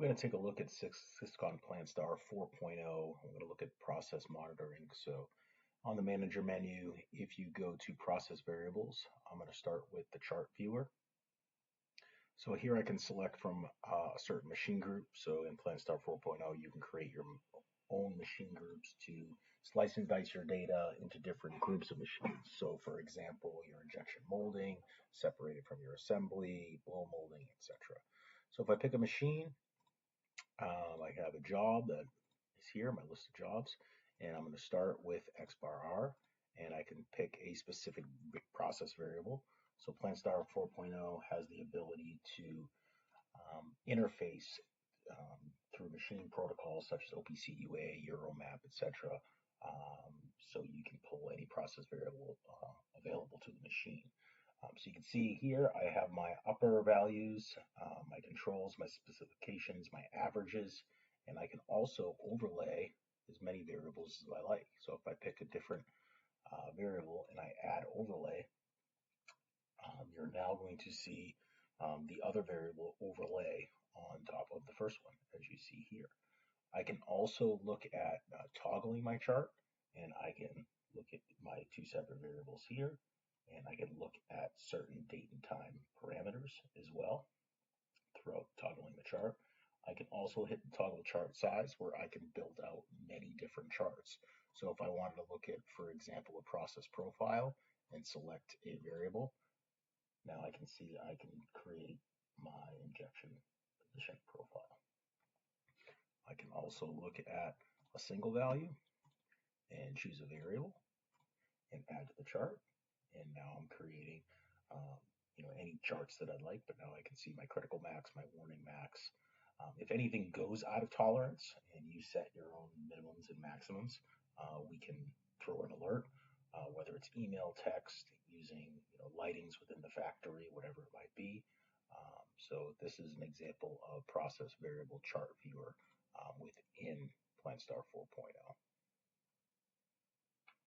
We're going to take a look at Syscon PlantStar 4.0. I'm going to look at process monitoring. So on the manager menu, if you go to process variables, I'm going to start with the chart viewer. So here I can select from a certain machine group. So in PlantStar 4.0, you can create your own machine groups to slice and dice your data into different groups of machines. So for example, your injection molding, separated from your assembly, blow molding, etc. So if I pick a machine, I have a job that is here, my list of jobs, and I'm going to start with X bar R, and I can pick a specific process variable. So PlantStar 4.0 has the ability to interface through machine protocols such as OPC UA, Euromap, etc. So you can pull any process variable available to the machine. So you can see here I have my upper values, my controls, my specifications, my averages, and I can also overlay as many variables as I like. So if I pick a different variable and I add overlay, you're now going to see the other variable overlay on top of the first one, as you see here. I can also look at toggling my chart, and I can look at my two separate variables here, and I can look at certain date and time parameters as well throughout toggling the chart. I can also hit the toggle chart size where I can build out many different charts. So if I wanted to look at, for example, a process profile and select a variable, now I can see I can create my injection position profile. I can also look at a single value and choose a variable and add to the chart. And now I'm creating, any charts that I'd like, but now I can see my critical max, my warning max. If anything goes out of tolerance and you set your own minimums and maximums, we can throw an alert, whether it's email, text, using lightings within the factory, whatever it might be. So this is an example of process variable chart viewer within PlantStar 4.0.